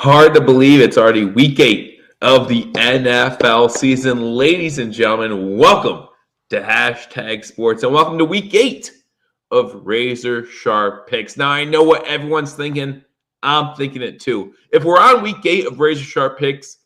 Hard to believe it's already week 8 of the NFL season. Ladies and gentlemen, welcome to Hashtag Sports and welcome to week 8 of Razor Sharp Picks. Now, I know what everyone's thinking. I'm thinking it too. If we're on week 8 of Razor Sharp Picks,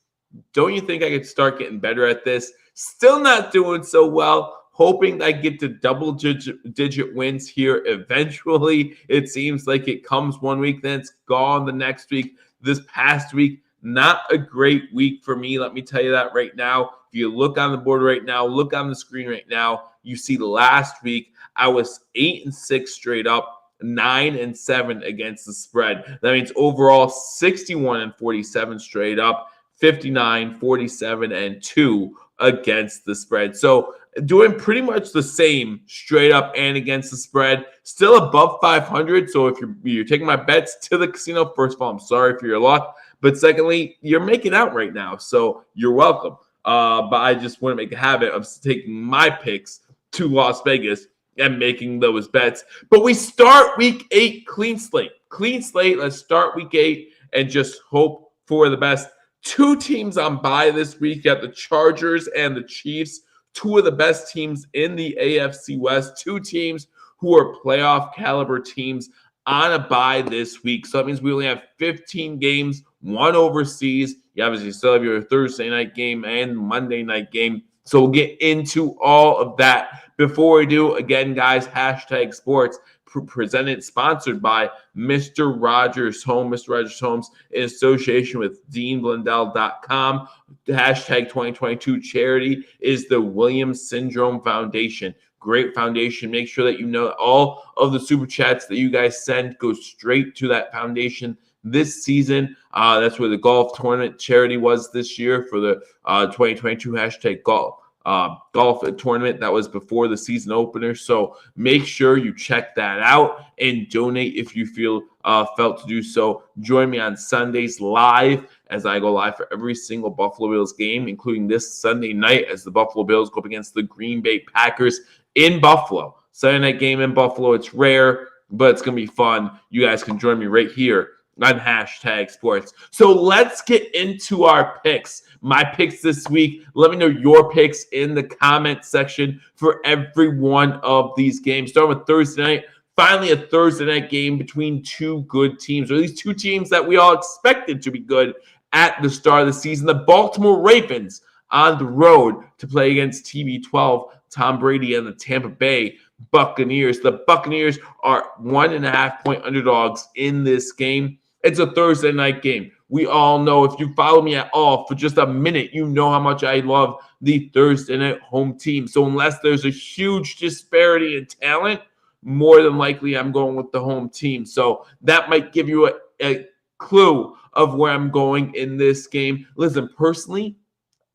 don't you think I could start getting better at this? Still not doing so well. Hoping I get to double-digit wins here eventually. It seems like it comes one week, then it's gone the next week. This past week, not a great week for me. Let me tell you that right now. If you look on the board right now, look on the screen right now, you see last week I was 8-6 straight up, 9-7 against the spread. That means overall 61-47 straight up, 59, 47, and 2 against the spread. So doing pretty much the same straight up and against the spread, still above 500. So if you're taking my bets to the casino, first of all, I'm sorry for your luck. But secondly, you're making out right now. So you're welcome. But I just want to make a habit of taking my picks to Las Vegas and making those bets. But we start week 8 clean slate. Clean slate. Let's start week 8 and just hope for the best. 2 teams on bye this week. You got the Chargers and the Chiefs, 2 of the best teams in the AFC West, 2 teams who are playoff caliber teams on a bye this week. So that means we only have 15 games, 1 overseas. You obviously still have your Thursday night game and Monday night game. So we'll get into all of that. Before we do, again, guys, Hashtag Sports, sponsored by Mr. Rogers Home. Mr. Rogers Homes in association with DeanBlundell.com. The Hashtag 2022 charity is the Williams Syndrome Foundation. Great foundation. Make sure that you know that all of the super chats that you guys send go straight to that foundation this season. That's where the golf tournament charity was this year for the 2022 Hashtag golf tournament. That was before the season opener. So make sure you check that out and donate if you feel felt to do so. Join me on Sundays live as I go live for every single Buffalo Bills game, including this Sunday night as the Buffalo Bills go up against the Green Bay Packers in Buffalo. Sunday night game in Buffalo. It's rare, but it's going to be fun. You guys can join me right here on Hashtag Sports. So let's get into our picks. My picks this week. Let me know your picks in the comment section for every one of these games. Starting with Thursday night. Finally, a Thursday night game between 2 good teams, or at least 2 teams that we all expected to be good at the start of the season. The Baltimore Ravens on the road to play against TB12, Tom Brady and the Tampa Bay Buccaneers. The Buccaneers are 1.5-point underdogs in this game. It's a Thursday night game. We all know, if you follow me at all for just a minute, you know how much I love the Thursday night home team. So unless there's a huge disparity in talent, more than likely I'm going with the home team. So that might give you a clue of where I'm going in this game. Listen, personally,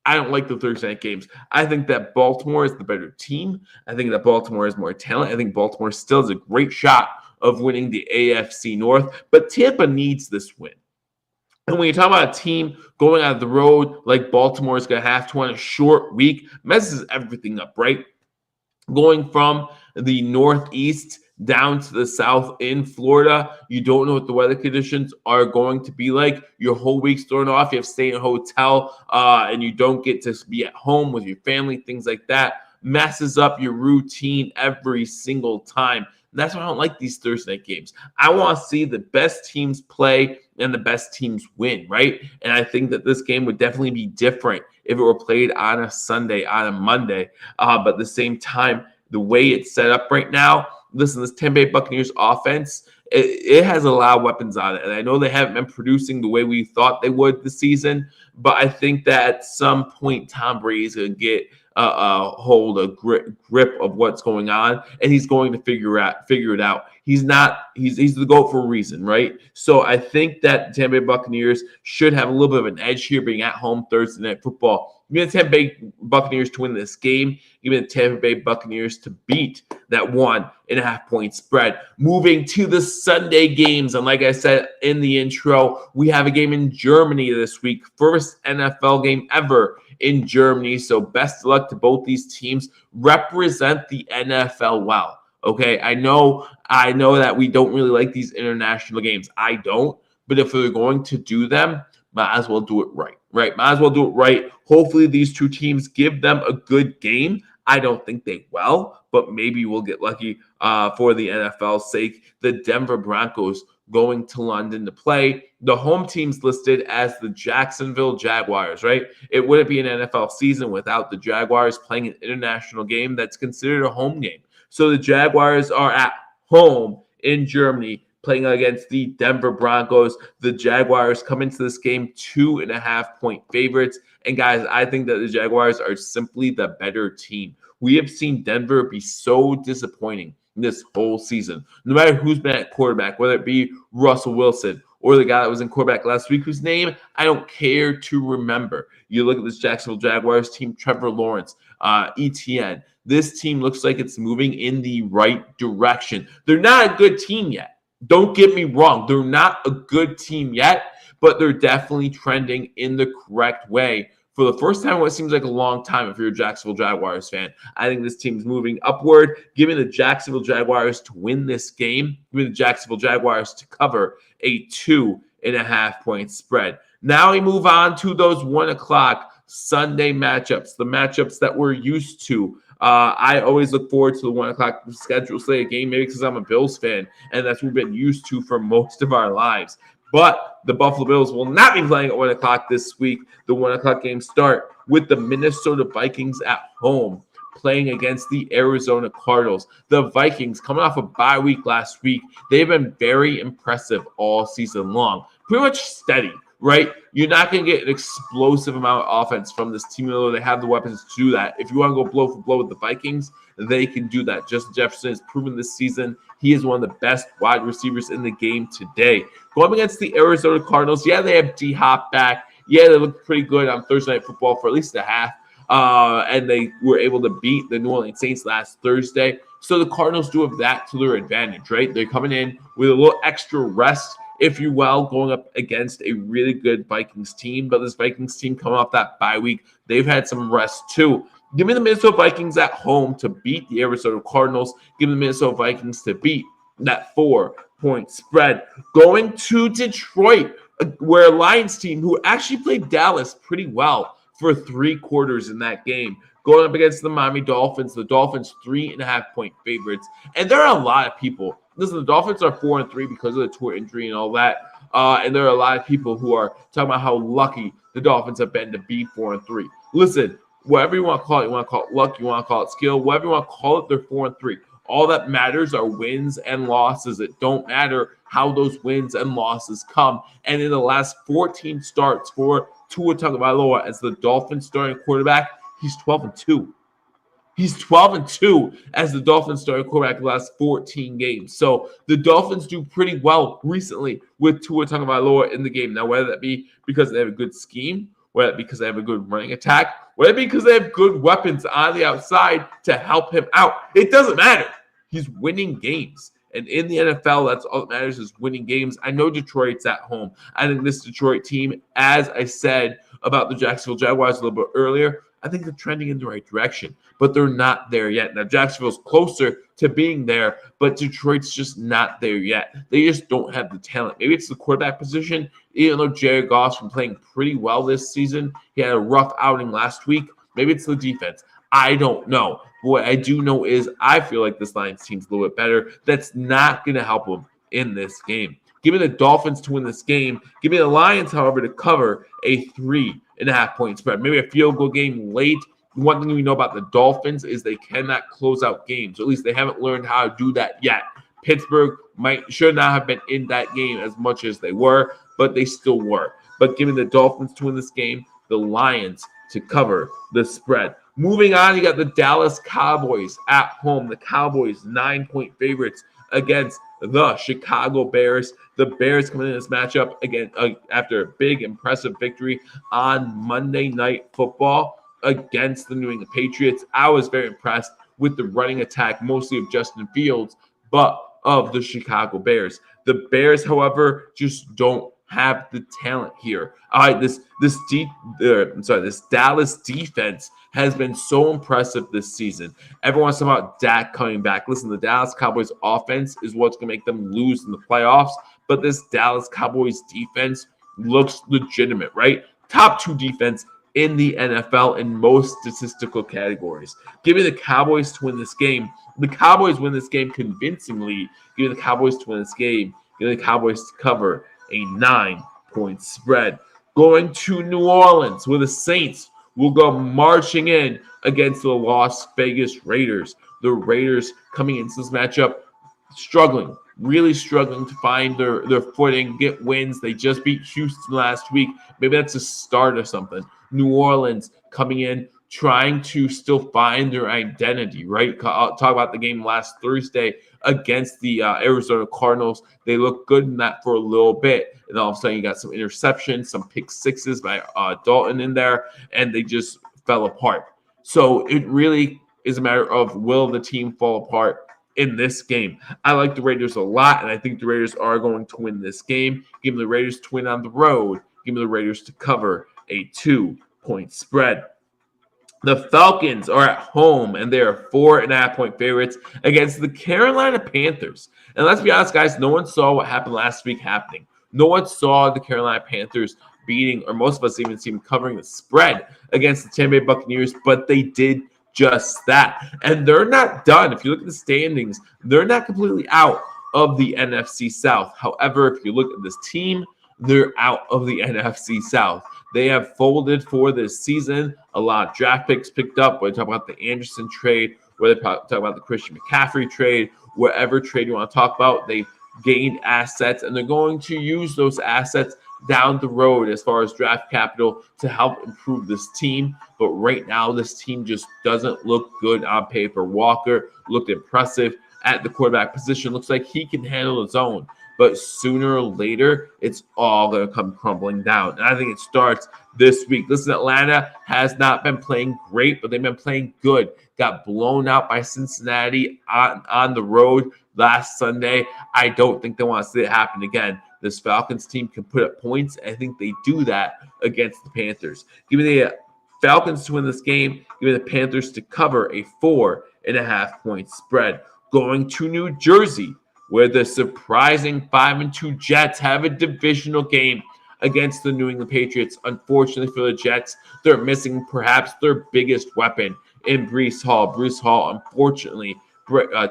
I don't like the Thursday night games. I think that Baltimore is the better team. I think that Baltimore has more talent. I think Baltimore still has a great shot of winning the AFC North, but Tampa needs this win. And when you talk about a team going on the road like Baltimore is going to have to on a short week, messes everything up, right? Going from the Northeast down to the South in Florida, you don't know what the weather conditions are going to be like. Your whole week's thrown off. You have to stay in a hotel, and you don't get to be at home with your family, things like that. Messes up your routine every single time. That's why I don't like these Thursday night games. I want to see the best teams play and the best teams win, right? And I think that this game would definitely be different if it were played on a Sunday, on a Monday. But at the same time, the way it's set up right now, listen, this Tampa Bay Buccaneers offense, it has a lot of weapons on it. And I know they haven't been producing the way we thought they would this season, but I think that at some point Tom Brady's going to get a grip of what's going on, and he's going to figure it out. He's the GOAT for a reason, right? So I think that Tampa Bay Buccaneers should have a little bit of an edge here, being at home Thursday night football. Give me the Tampa Bay Buccaneers to win this game. Give me the Tampa Bay Buccaneers to beat that 1.5-point spread. Moving to the Sunday games, and like I said in the intro, we have a game in Germany this week. First NFL game ever in Germany. So best of luck to both these teams. Represent the NFL well. Okay, I know that we don't really like these international games. I don't. But if we're going to do them, might as well do it right, right? Might as well do it right. Hopefully these two teams give them a good game. I don't think they will, but maybe we'll get lucky for the NFL's sake. The Denver Broncos going to London to play. The home team's listed as the Jacksonville Jaguars, right? It wouldn't be an NFL season without the Jaguars playing an international game that's considered a home game. So the Jaguars are at home in Germany playing against the Denver Broncos. The Jaguars come into this game 2.5-point favorites. And guys, I think that the Jaguars are simply the better team. We have seen Denver be so disappointing this whole season. No matter who's been at quarterback, whether it be Russell Wilson or the guy that was in quarterback last week, whose name I don't care to remember. You look at this Jacksonville Jaguars team, Trevor Lawrence, ETN. This team looks like it's moving in the right direction. They're not a good team yet. Don't get me wrong. They're not a good team yet, but they're definitely trending in the correct way. For the first time in what seems like a long time, if you're a Jacksonville Jaguars fan, I think this team's moving upward. Giving the Jacksonville Jaguars to win this game, giving the Jacksonville Jaguars to cover a 2.5-point spread. Now we move on to those 1 o'clock Sunday matchups, the matchups that we're used to. I always look forward to the 1 o'clock schedule slate game, maybe because I'm a Bills fan, and that's what we've been used to for most of our lives. But the Buffalo Bills will not be playing at 1 o'clock this week. The 1 o'clock games start with the Minnesota Vikings at home playing against the Arizona Cardinals. The Vikings, coming off a bye week last week, they've been very impressive all season long. Pretty much steady, right? You're not going to get an explosive amount of offense from this team, although they have the weapons to do that. If you want to go blow for blow with the Vikings, they can do that. Justin Jefferson has proven this season he is one of the best wide receivers in the game today. Going against the Arizona Cardinals, yeah, they have D-Hop back. Yeah, they looked pretty good on Thursday Night Football for at least a half. And they were able to beat the New Orleans Saints last Thursday. So the Cardinals do have that to their advantage, right? They're coming in with a little extra rest, if you will, going up against a really good Vikings team. But this Vikings team coming off that bye week, they've had some rest too. Give me the Minnesota Vikings at home to beat the Arizona Cardinals. Give me the Minnesota Vikings to beat that 4-point spread. Going to Detroit, where a Lions team who actually played Dallas pretty well for 3 quarters in that game. Going up against the Miami Dolphins, the Dolphins 3.5-point favorites. And there are a lot of people. Listen, the Dolphins are 4-3 because of the Tua injury and all that. And there are a lot of people who are talking about how lucky the Dolphins have been to be 4-3. Listen, whatever you want to call it, you want to call it luck, you want to call it skill, whatever you want to call it, they're 4-3. All that matters are wins and losses. It don't matter how those wins and losses come. And in the last 14 starts for Tua Tagovailoa as the Dolphins starting quarterback, he's 12-2. He's 12-2 as the Dolphins starting quarterback in the last 14 games. So the Dolphins do pretty well recently with Tua Tagovailoa in the game. Now, whether that be because they have a good scheme, whether it be because they have a good running attack, whether it be because they have good weapons on the outside to help him out, it doesn't matter. He's winning games. And in the NFL, that's all that matters is winning games. I know Detroit's at home. I think this Detroit team, as I said about the Jacksonville Jaguars a little bit earlier, I think they're trending in the right direction, but they're not there yet. Now, Jacksonville's closer to being there, but Detroit's just not there yet. They just don't have the talent. Maybe it's the quarterback position, even though Jared Goff's been playing pretty well this season. He had a rough outing last week. Maybe it's the defense. I don't know. What I do know is I feel like this Lions team's a little bit better. That's not going to help them in this game. Give me the Dolphins to win this game. Give me the Lions, however, to cover a 3.5-point spread. Maybe a field goal game late. One thing we know about the Dolphins is they cannot close out games. Or at least they haven't learned how to do that yet. Pittsburgh should not have been in that game as much as they were, but they still were. But give me the Dolphins to win this game, the Lions to cover the spread. Moving on, you got the Dallas Cowboys at home. The Cowboys 9-point favorites against the Chicago Bears. The Bears coming in this matchup again after a big, impressive victory on Monday Night Football against the New England Patriots. I was very impressed with the running attack, mostly of Justin Fields, but of the Chicago Bears. The Bears, however, just don't have the talent here. All right, this Dallas defense has been so impressive this season. Everyone's talking about Dak coming back. Listen, the Dallas Cowboys offense is what's going to make them lose in the playoffs, but this Dallas Cowboys defense looks legitimate, right? Top 2 defense in the NFL in most statistical categories. Give me the Cowboys to win this game. The Cowboys win this game convincingly. Give me the Cowboys to win this game. Give me the Cowboys to cover a 9-point spread. Going to New Orleans, where the Saints will go marching in against the Las Vegas Raiders. The Raiders coming into this matchup struggling, really struggling to find their footing, get wins. They just beat Houston last week. Maybe that's a start or something. New Orleans coming in, trying to still find their identity, right? I'll talk about the game last Thursday against the Arizona Cardinals. They looked good in that for a little bit. And all of a sudden, you got some interceptions, some pick sixes by Dalton in there, and they just fell apart. So it really is a matter of, will the team fall apart in this game? I like the Raiders a lot, and I think the Raiders are going to win this game. Give me the Raiders to win on the road. Give me the Raiders to cover a 2-point spread. The Falcons are at home, and they are 4.5-point favorites against the Carolina Panthers. And let's be honest, guys, no one saw what happened last week happening. No one saw the Carolina Panthers beating, or most of us even see them covering the spread against the Tampa Bay Buccaneers, but they did just that. And they're not done. If you look at the standings, they're not completely out of the NFC South. However, if you look at this team, they're out of the NFC South. They have folded for this season. A lot of draft picks picked up. Whether you talk about the Anderson trade, whether you talk about the Christian McCaffrey trade, whatever trade you want to talk about, they've gained assets, and they're going to use those assets down the road as far as draft capital to help improve this team. But right now, this team just doesn't look good on paper. Walker looked impressive at the quarterback position. Looks like he can handle his own. But sooner or later, it's all going to come crumbling down. And I think it starts this week. Listen, Atlanta has not been playing great, but they've been playing good. Got blown out by Cincinnati on the road last Sunday. I don't think they want to see it happen again. This Falcons team can put up points. I think they do that against the Panthers. Give me the Falcons to win this game. Give me the Panthers to cover a 4.5-point spread. Going to New Jersey, where the surprising 5-2 Jets have a divisional game against the New England Patriots. Unfortunately for the Jets, they're missing perhaps their biggest weapon in Breece Hall. Breece Hall, unfortunately,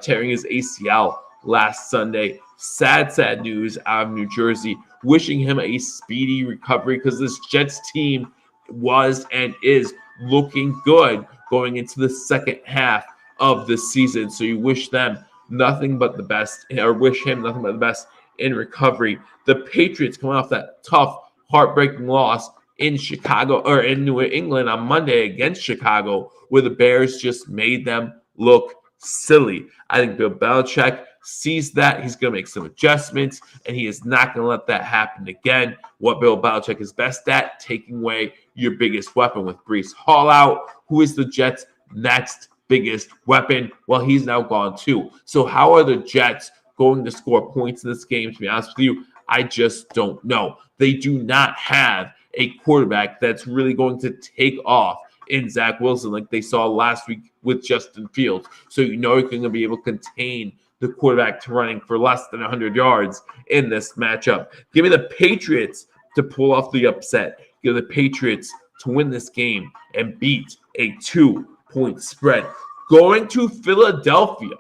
tearing his ACL last Sunday. Sad news out of New Jersey. Wishing him a speedy recovery, because this Jets team was and is looking good going into the second half of the season. So you wish them nothing but the best, or wish him nothing but the best in recovery. The Patriots coming off that tough, heartbreaking loss in Chicago, or in New England on Monday against Chicago, where the Bears just made them look silly. I think Bill Belichick sees that. He's going to make some adjustments, and he is not going to let that happen again. What Bill Belichick is best at, taking away your biggest weapon. With Breece Hall out, who is the Jets' next biggest weapon? Well, he's now gone too. So how are the Jets going to score points in this game? To be honest with you, I just don't know. They do not have a quarterback that's really going to take off in Zach Wilson like they saw last week with Justin Fields. So you know you're going to be able to contain the quarterback to running for less than 100 yards in this matchup. Give me the Patriots to pull off the upset. Give the Patriots to win this game and beat a 2-point spread. Going to Philadelphia.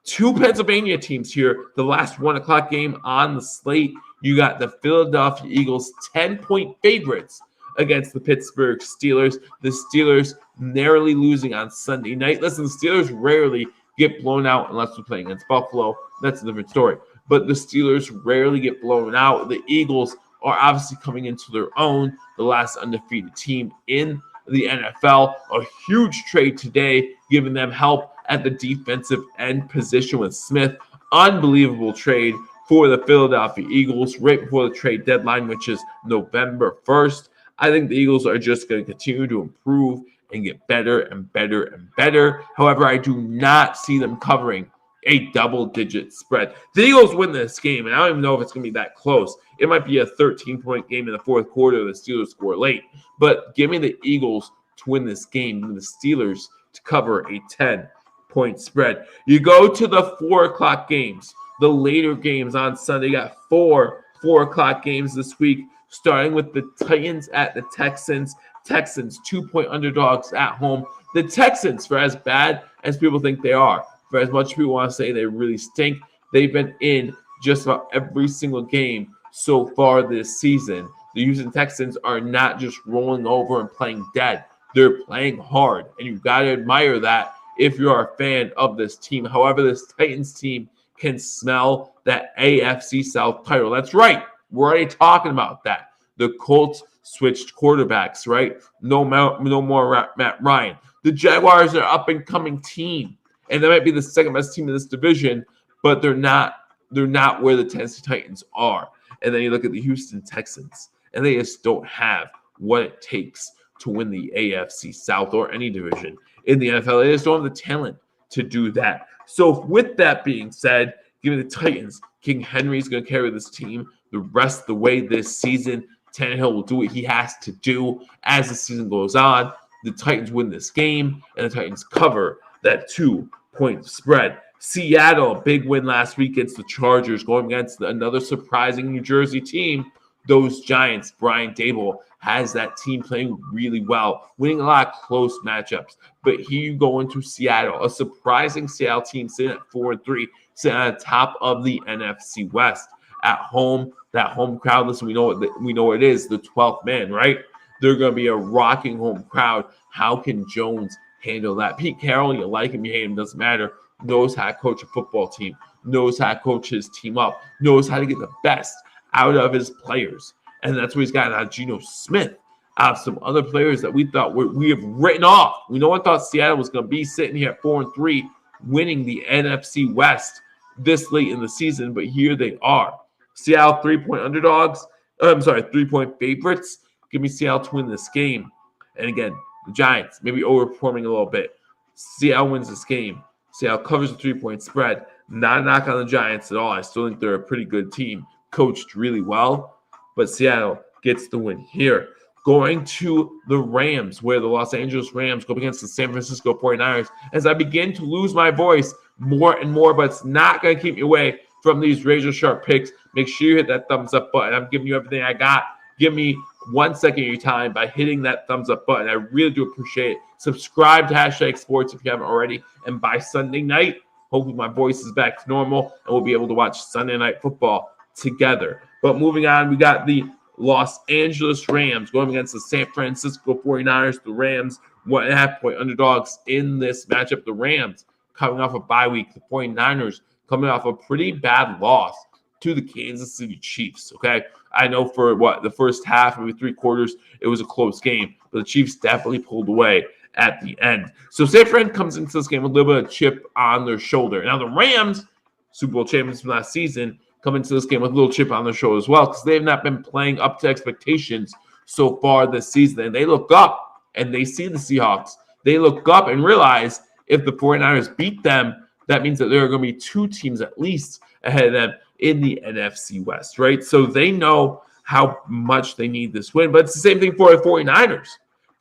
Two Pennsylvania teams here. The last 1 o'clock game on the slate. You got the Philadelphia Eagles 10-point favorites against the Pittsburgh Steelers. The Steelers narrowly losing on Sunday night. Listen, the Steelers rarely get blown out unless we're playing against Buffalo. That's a different story. But the Steelers rarely get blown out. The Eagles are obviously coming into their own, the last undefeated team in the NFL. A huge trade today, giving them help at the defensive end position with Smith. Unbelievable trade for the Philadelphia Eagles right before the trade deadline, which is November 1st. I think the Eagles are just going to continue to improve and get better and better and better. However, I do not see them covering a double-digit spread. The Eagles win this game, and I don't even know if it's going to be that close. It might be a 13-point game in the fourth quarter. The Steelers score late. But give me the Eagles to win this game and the Steelers to cover a 10-point spread. You go to the 4 o'clock games, the later games on Sunday. You got four 4 o'clock games this week. starting with the Titans at the Texans. Texans 2-point underdogs at home. The Texans, for as bad as people think they are, for as much people want to say they really stink, they've been in just about every single game so far this season. The Houston Texans are not just rolling over and playing dead. They're playing hard, and you've got to admire that if you're a fan of this team. However, this Titans team can smell that AFC South title. That's right. We're already talking about that. The Colts switched quarterbacks, right? No more Matt Ryan. The Jaguars are an up-and-coming team, and they might be the second best team in this division, but they're not where the Tennessee Titans are. And then you look at the Houston Texans, and they just don't have what it takes to win the AFC South or any division in the NFL. They just don't have the talent to do that. So with that being said, give me the Titans. King Henry's going to carry this team the rest of the way this season. Tannehill will do what he has to do as the season goes on. The Titans win this game, and the Titans cover that 2-point spread. Seattle, big win last week against the Chargers, going against another surprising New Jersey team. Those Giants, Brian Daboll has that team playing really well, winning a lot of close matchups. But here you go into Seattle, a surprising Seattle team sitting at 4-3, sitting at the top of the NFC West. At home, that home crowd, listen, we know what it is, the 12th man, right? They're going to be a rocking home crowd. How can Jones handle that? Pete Carroll, you like him, you hate him, doesn't matter, knows how to coach a football team, knows how to coach his team up, knows how to get the best out of his players. And that's what he's got out of Geno Smith, out of some other players that we thought we have written off. We no one thought Seattle was going to be sitting here at 4-3, winning the NFC West this late in the season, but here they are. Seattle 3-point underdogs. 3-point favorites. Give me Seattle to win this game. And again, the Giants maybe overperforming a little bit. Seattle wins this game. Seattle covers the 3-point spread. Not a knock on the Giants at all. I still think they're a pretty good team, coached really well. But Seattle gets the win here. Going to the Rams, where the Los Angeles Rams go up against the San Francisco 49ers. As I begin to lose my voice more and more, but it's not going to keep me away from these razor sharp picks. Make sure you hit that thumbs up button. I'm giving you everything I got. Give me 1 second of your time by hitting that thumbs up button. I really do appreciate it. Subscribe to Hashtag Sports if you haven't already. And by Sunday night, hopefully my voice is back to normal and we'll be able to watch Sunday Night Football together. But moving on, we got the Los Angeles Rams going against the San Francisco 49ers. The Rams, 1.5-point underdogs in this matchup. The Rams coming off a bye week. The 49ers coming off a pretty bad loss to the Kansas City Chiefs, okay? I know for the first half, maybe 3 quarters, it was a close game, but the Chiefs definitely pulled away at the end. So San Fran comes into this game with a little bit of chip on their shoulder. Now the Rams, Super Bowl champions from last season, come into this game with a little chip on their shoulder as well because they have not been playing up to expectations so far this season. And they look up and they see the Seahawks. They look up and realize if the 49ers beat them, that means that there are going to be 2 teams at least ahead of them in the NFC West, right? So they know how much they need this win. But it's the same thing for the 49ers.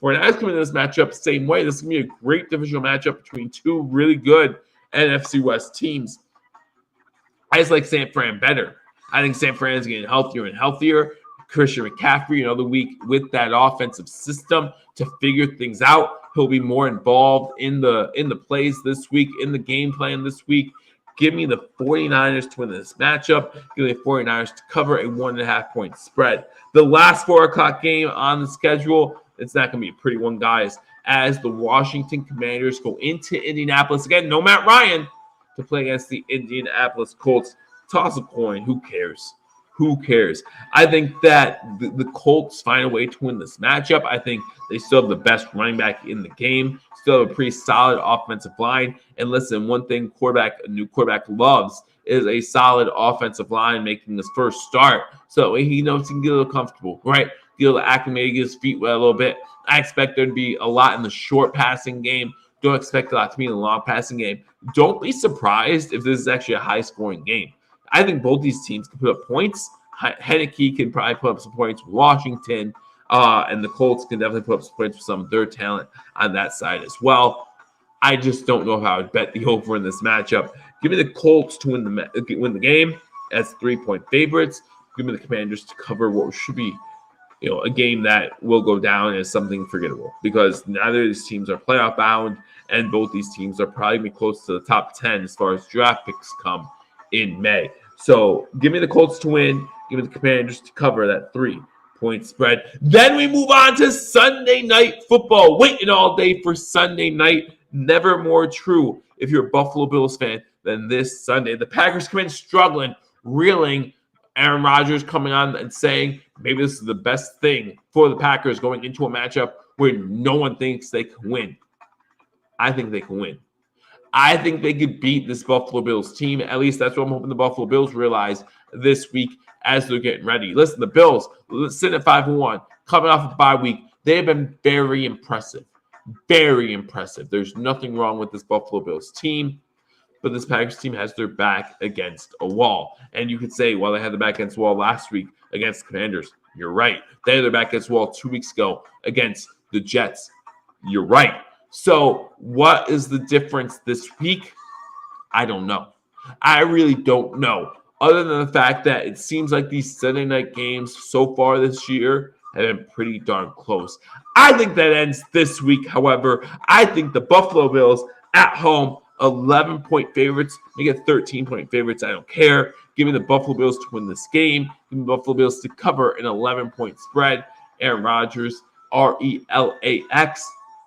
49ers come into this matchup the same way. This is going to be a great divisional matchup between 2 really good NFC West teams. I just like San Fran better. I think San Fran is getting healthier and healthier. Christian McCaffrey another week with that offensive system to figure things out. He'll be more involved in the plays this week, in the game plan this week. Give me the 49ers to win this matchup. Give me the 49ers to cover a 1.5-point spread. The last 4 o'clock game on the schedule, it's not going to be a pretty one, guys, as the Washington Commanders go into Indianapolis. Again, no Matt Ryan to play against the Indianapolis Colts. Toss a coin. Who cares? Who cares? I think that the Colts find a way to win this matchup. I think they still have the best running back in the game. Still have a pretty solid offensive line. And listen, one thing a new quarterback loves is a solid offensive line making his first start. So he knows he can get a little comfortable, right? Get a little acclimated, get his feet wet a little bit. I expect there to be a lot in the short passing game. Don't expect a lot to be in the long passing game. Don't be surprised if this is actually a high-scoring game. I think both these teams can put up points. Heineke can probably put up some points with Washington, and the Colts can definitely put up some points with some of their talent on that side as well. I just don't know how I would bet the over in this matchup. Give me the Colts to win the game as 3-point favorites. Give me the Commanders to cover what should be a game that will go down as something forgettable because neither of these teams are playoff bound, and both these teams are probably going to be close to the top 10 as far as draft picks come in May. So give me the Colts to win. Give me the Commanders to cover that 3-point spread. Then we move on to Sunday Night Football. Waiting all day for Sunday night. Never more true if you're a Buffalo Bills fan than this Sunday. The Packers come in struggling, reeling. Aaron Rodgers coming on and saying maybe this is the best thing for the Packers going into a matchup where no one thinks they can win. I think they can win. I think they could beat this Buffalo Bills team. At least that's what I'm hoping the Buffalo Bills realize this week as they're getting ready. Listen, the Bills sitting at 5-1, coming off a bye week. They have been very impressive. Very impressive. There's nothing wrong with this Buffalo Bills team. But this Packers team has their back against a wall. And you could say, well, they had their back against the wall last week against the Commanders. You're right. They had their back against the wall 2 weeks ago against the Jets. You're right. So what is the difference this week? I don't know. I really don't know. Other than the fact that it seems like these Sunday night games so far this year have been pretty darn close. I think that ends this week, however. I think the Buffalo Bills at home 11-point favorites, make it 13-point favorites. I don't care. Give me the Buffalo Bills to win this game. Give me the Buffalo Bills to cover an 11-point spread. Aaron Rodgers, RELAX.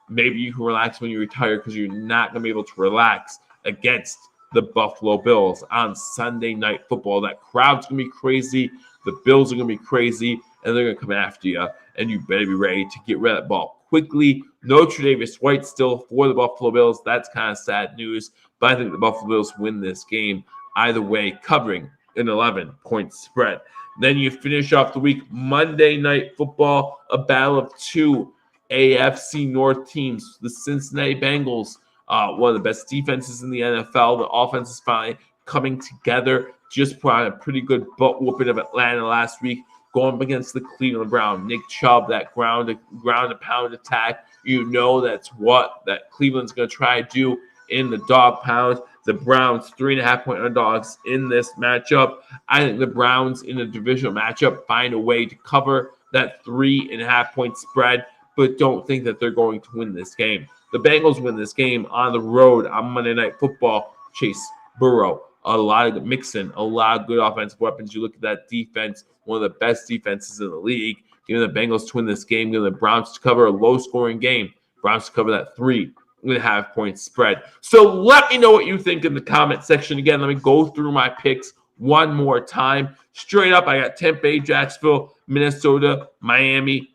Maybe you can relax when you retire because you're not going to be able to relax against the Buffalo Bills on Sunday Night Football. That crowd's going to be crazy. The Bills are going to be crazy, and they're going to come after you. And you better be ready to get rid of that ball quickly. No Tre'Davious White still for the Buffalo Bills. That's kind of sad news, but I think the Buffalo Bills win this game either way, covering an 11-point spread. Then you finish off the week, Monday Night Football, a battle of two AFC North teams. The Cincinnati Bengals, one of the best defenses in the NFL. The offense is finally coming together. Just put on a pretty good butt whooping of Atlanta last week, going up against the Cleveland Browns. Nick Chubb, that ground and pound attack. You know that's what that Cleveland's going to try to do in the dog pound. The Browns, 3.5-point underdogs in this matchup. I think the Browns in a divisional matchup find a way to cover that 3.5-point spread, but don't think that they're going to win this game. The Bengals win this game on the road on Monday Night Football. Chase Burrow, a lot of Mixon, a lot of good offensive weapons. You look at that defense, one of the best defenses in the league. Give the Bengals to win this game. Give the Browns to cover a low-scoring game. Browns to cover that 3.5-point spread. So let me know what you think in the comment section. Again, let me go through my picks one more time. Straight up, I got Tampa Bay, Jacksonville, Minnesota, Miami,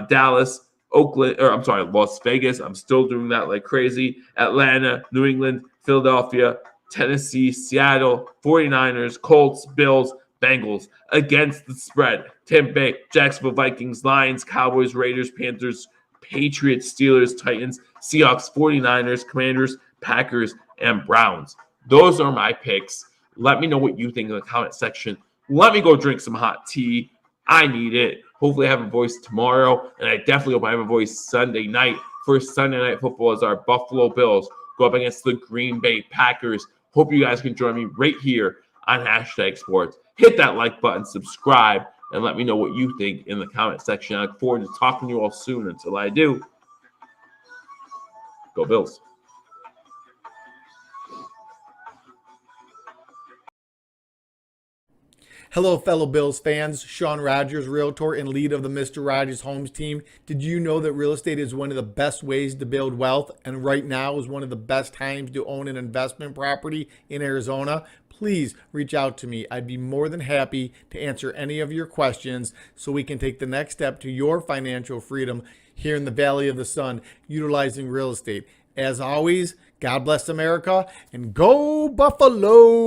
Dallas, Las Vegas. I'm still doing that like crazy. Atlanta, New England, Philadelphia, Tennessee, Seattle, 49ers, Colts, Bills, Bengals against the spread. Tampa Bay, Jacksonville, Vikings, Lions, Cowboys, Raiders, Panthers, Patriots, Steelers, Titans, Seahawks, 49ers, Commanders, Packers, and Browns. Those are my picks. Let me know what you think in the comment section. Let me go drink some hot tea. I need it. Hopefully I have a voice tomorrow, and I definitely hope I have a voice Sunday night for Sunday Night Football as our Buffalo Bills go up against the Green Bay Packers. Hope you guys can join me right here on Hashtag Sports. Hit that like button, subscribe, and let me know what you think in the comment section. I look forward to talking to you all soon. Until I do, go Bills. Hello, fellow Bills fans. Sean Rogers, Realtor and lead of the Mr. Rogers Homes team. Did you know that real estate is one of the best ways to build wealth, and right now is one of the best times to own an investment property in Arizona? Please reach out to me. I'd be more than happy to answer any of your questions so we can take the next step to your financial freedom here in the Valley of the Sun, utilizing real estate. As always, God bless America and go Buffalo!